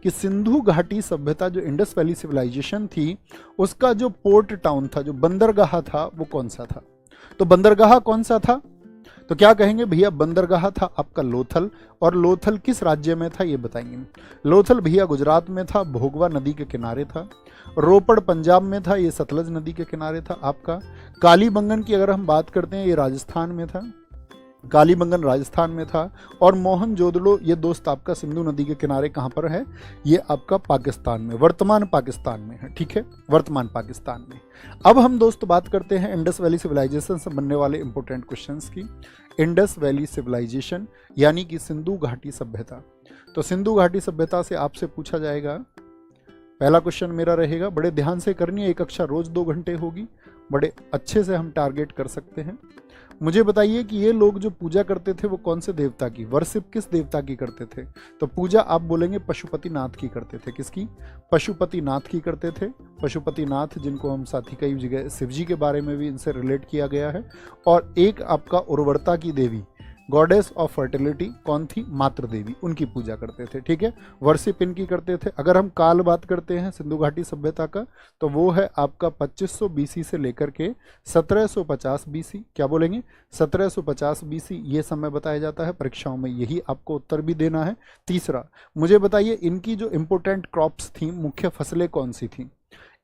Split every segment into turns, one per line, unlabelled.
कि सिंधु घाटी सभ्यता जो इंडस वैली सिविलाइजेशन थी उसका जो पोर्ट टाउन था, जो बंदरगाह था, वो कौन सा था? तो बंदरगाह कौन सा था? तो क्या कहेंगे भैया, बंदरगाह था आपका लोथल। और लोथल किस राज्य में था ये बताएंगे। लोथल भैया गुजरात में था, भोगवा नदी के किनारे था। रोपड़ पंजाब में था, ये सतलज नदी के किनारे था आपका। कालीबंगन की अगर हम बात करते हैं, ये राजस्थान में था, कालीबंगन राजस्थान में था। और मोहनजोदड़ो ये दोस्त आपका सिंधु नदी के किनारे कहाँ पर है? ये आपका पाकिस्तान में, वर्तमान पाकिस्तान में है, ठीक है, वर्तमान पाकिस्तान में। अब हम दोस्त बात करते हैं इंडस वैली सिविलाइजेशन से बनने वाले इंपॉर्टेंट क्वेश्चंस की। इंडस वैली सिविलाइजेशन यानी कि सिंधु घाटी सभ्यता। तो सिंधु घाटी सभ्यता से आपसे पूछा जाएगा, पहला क्वेश्चन मेरा रहेगा, बड़े ध्यान से करनी है, एक कक्षा रोज 2 घंटे होगी, बड़े अच्छे से हम टारगेट कर सकते हैं। मुझे बताइए कि ये लोग जो पूजा करते थे वो कौन से देवता की, वर्शिप किस देवता की करते थे? तो पूजा आप बोलेंगे पशुपतिनाथ की करते थे। किसकी? पशुपतिनाथ की करते थे। पशुपतिनाथ जिनको हम साथी कई जगह शिव जी के बारे में भी इनसे रिलेट किया गया है। और एक आपका उर्वरता की देवी, गॉडेस ऑफ फर्टिलिटी कौन थी? मातृ देवी, उनकी पूजा करते थे, ठीक है, वर्शिप इनकी करते थे। अगर हम काल बात करते हैं सिंधु घाटी सभ्यता का, तो वो है आपका 2500 बीसी से लेकर के 1750 बीसी। क्या बोलेंगे? 1750 बीसी ये समय बताया जाता है, परीक्षाओं में यही आपको उत्तर भी देना है। तीसरा, मुझे बताइए इनकी जो इंपोर्टेंट क्रॉप्स थी, मुख्य फसलें कौन सी थी?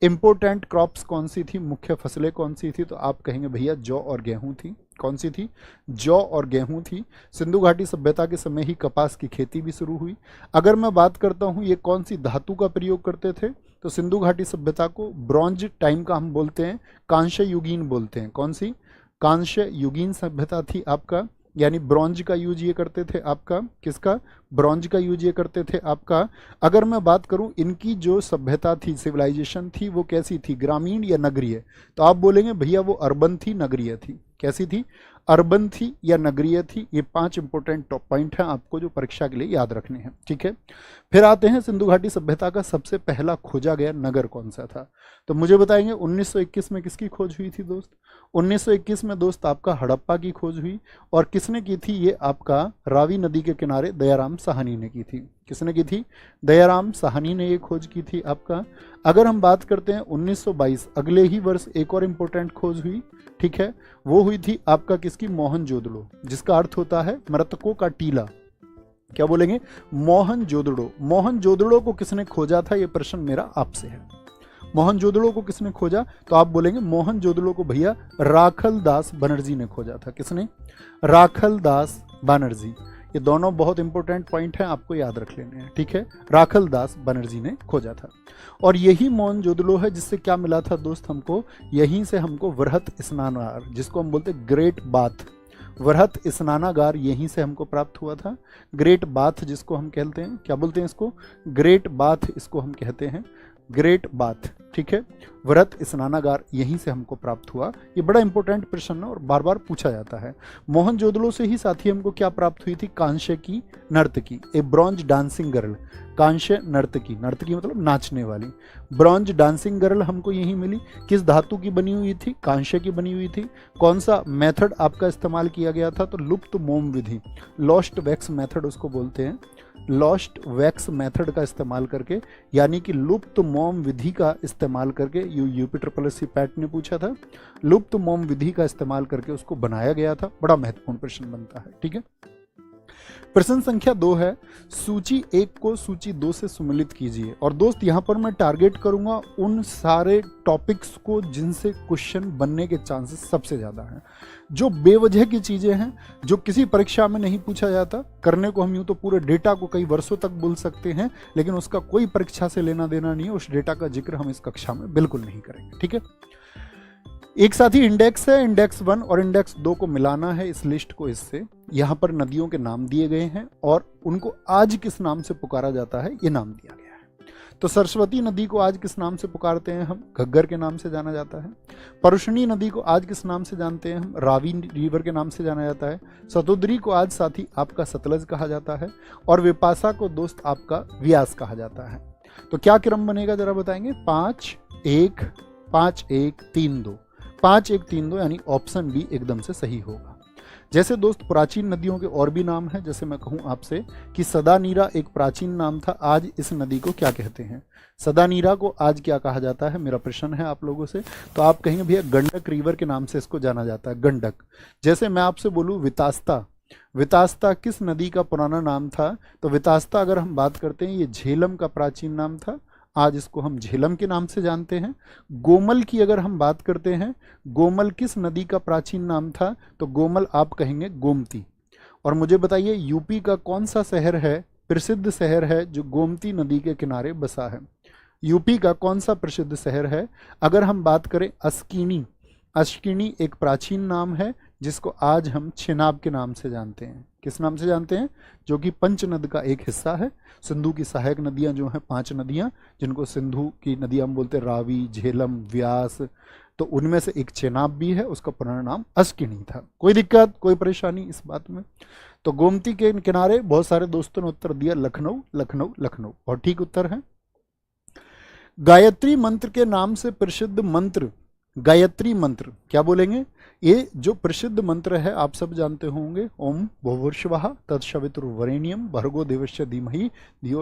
इंपोर्टेंट क्रॉप्स कौन सी थी, मुख्य फसलें कौन सी थी? तो आप कहेंगे भैया जौ और गेहूं थी। कौन सी थी? जौ और गेहूं थी। सिंधु घाटी सभ्यता के समय ही कपास की खेती भी शुरू हुई। अगर मैं बात करता हूं ये कौन सी धातु का प्रयोग करते थे, तो सिंधु घाटी सभ्यता को ब्रॉन्ज टाइम का हम बोलते हैं, कांस्य युगीन बोलते हैं। कौन सी? कांस्य युगीन सभ्यता थी आपका, यानी ब्रॉन्ज का यूज ये करते थे आपका। किसका? ब्रॉन्ज का यूज ये करते थे आपका। अगर मैं बात करूं इनकी जो सभ्यता थी, सिविलाइजेशन थी, वो कैसी थी, ग्रामीण या नगरीय? तो आप बोलेंगे भैया वो अर्बन थी, नगरीय थी। कैसी थी? अर्बन थी या नगरीय थी? ये 5 इंपोर्टेंट टॉप पॉइंट हैं आपको जो परीक्षा के लिए याद रखने हैं, ठीक है। फिर आते हैं सिंधु घाटी सभ्यता का सबसे पहला खोजा गया नगर कौन सा था? तो मुझे बताएंगे 1921 में किसकी खोज हुई थी दोस्त? 1921 में दोस्त आपका हड़प्पा की खोज हुई। और किसने की थी? ये आपका रावी नदी के किनारे दयाराम साहनी ने की थी। किसने की थी? दयाराम साहनी ने ये खोज की थी आपका। अगर हम बात करते हैं 1922, अगले ही वर्ष एक और इंपॉर्टेंट खोज हुई, ठीक है, वो हुई थी आपका किसकी? मोहनजोदड़ो, जिसका अर्थ होता है मृतकों का टीला। क्या बोलेंगे? मोहनजोदड़ो। मोहनजोदड़ो को किसने खोजा था, ये प्रश्न मेरा आपसे है। मोहनजोदड़ो को किसने खोजा? तो आप बोलेंगे मोहनजोदड़ो को भैया राखल दास बनर्जी ने खोजा था। किसने? राखल दास बनर्जी। ये दोनों बहुत इंपॉर्टेंट पॉइंट हैं, आपको याद रख लेने हैं, ठीक है। राखल दास बनर्जी ने खोजा था। और यही मोहनजोदड़ो है जिससे क्या मिला था दोस्त हमको? यहीं से हमको वृहत स्नानागार, जिसको हम बोलते ग्रेट बाथ, वृहत स्नानागार यहीं से हमको प्राप्त हुआ था। ग्रेट बाथ जिसको हम कहते हैं, क्या बोलते हैं इसको? ग्रेट बाथ इसको हम कहते हैं, ग्रेट बाथ, ठीक है। वृहत स्नानागार यहीं से हमको प्राप्त हुआ। ये बड़ा इंपॉर्टेंट प्रश्न है और बार बार पूछा जाता है। मोहनजोदड़ो से ही साथी हमको क्या प्राप्त हुई थी? कांस्य की नर्तकी, ए ब्रॉन्ज डांसिंग गर्ल। कांस्य नर्तकी, नर्तकी मतलब नाचने वाली। ब्रॉन्ज डांसिंग गर्ल हमको यही मिली। किस धातु की बनी हुई थी? कांस्य की बनी हुई थी। कौन सा मेथड आपका इस्तेमाल किया गया था? तो लुप्त मोम विधि, लॉस्ट वैक्स मेथड उसको बोलते हैं। लॉस्ट वैक्स मेथड का इस्तेमाल करके, यानी कि लुप्त मोम विधि का इस्तेमाल करके, यूपी पैट ने पूछा था, लुप्त मोम विधि का इस्तेमाल करके उसको बनाया गया था। बड़ा महत्वपूर्ण प्रश्न बनता है, ठीक है। प्रश्न संख्या 2 है, सूची 1 को सूची 2 से सम्मिलित कीजिए। और दोस्त यहां पर मैं टारगेट करूंगा उन सारे टॉपिक्स को जिनसे क्वेश्चन बनने के चांसेस सबसे ज्यादा हैं। जो बेवजह की चीजें हैं, जो किसी परीक्षा में नहीं पूछा जाता, करने को हम यूं तो पूरे डेटा को कई वर्षों तक बोल सकते हैं, लेकिन उसका कोई परीक्षा से लेना देना नहीं है, उस डेटा का जिक्र हम इस कक्षा में बिल्कुल नहीं करेंगे, ठीक है। एक साथ ही इंडेक्स है, इंडेक्स 1 और इंडेक्स 2 को मिलाना है इस लिस्ट को इससे। यहां पर नदियों के नाम दिए गए हैं और उनको आज किस नाम से पुकारा जाता है ये नाम दिया गया है। तो सरस्वती नदी को आज किस नाम से पुकारते हैं हम? घग्गर के नाम से जाना जाता है। परुषणी नदी को आज किस नाम से जानते हैं हम? रावी रिवर के नाम से जाना जाता है। सतोदरी को आज साथी आपका सतलज कहा जाता है। और विपाशा को दोस्त आपका व्यास कहा जाता है। तो क्या क्रम बनेगा जरा बताएंगे? 5 1 5 1 3 2, 5 1 3 2, यानी ऑप्शन बी एकदम से सही होगा। जैसे दोस्त प्राचीन नदियों के और भी नाम हैं, जैसे मैं कहूं आपसे कि सदानीरा एक प्राचीन नाम था, आज इस नदी को क्या कहते हैं? सदानीरा को आज क्या कहा जाता है? मेरा प्रश्न है आप लोगों से। तो आप कहेंगे भैया गंडक रिवर के नाम से इसको जाना जाता है, गंडक। जैसे मैं आपसे बोलूं वितास्ता, वितास्ता किस नदी का पुराना नाम था? तो वितास्ता अगर हम बात करते हैं ये झेलम का प्राचीन नाम था, आज इसको हम झेलम के नाम से जानते हैं। गोमल की अगर हम बात करते हैं, गोमल किस नदी का प्राचीन नाम था? तो गोमल आप कहेंगे गोमती। और मुझे बताइए यूपी का कौन सा शहर है, प्रसिद्ध शहर है जो गोमती नदी के किनारे बसा है? यूपी का कौन सा प्रसिद्ध शहर है? अगर हम बात करें अस्किनी, अस्किनी एक प्राचीन नाम है जिसको आज हम चेनाब के नाम से जानते हैं। किस नाम से जानते हैं? जो कि पंचनद का एक हिस्सा है। सिंधु की सहायक नदियां जो हैं 5 नदियां, जिनको सिंधु की नदियां हम बोलते हैं, रावी, झेलम, व्यास, तो उनमें से एक चेनाब भी है, उसका पुराना नाम अस्किनी था। कोई दिक्कत, कोई परेशानी इस बात में? तो गोमती के किनारे बहुत सारे दोस्तों ने उत्तर दिया लखनऊ, लखनऊ, लखनऊ, और ठीक उत्तर है। गायत्री मंत्र के नाम से प्रसिद्ध मंत्र, गायत्री मंत्र क्या बोलेंगे? ये जो प्रसिद्ध मंत्र है आप सब जानते होंगे, ओम भूर्भुवस्सुवः तत्सवितुर्वरेण्यं भर्गो देवस्य धीमहि धियो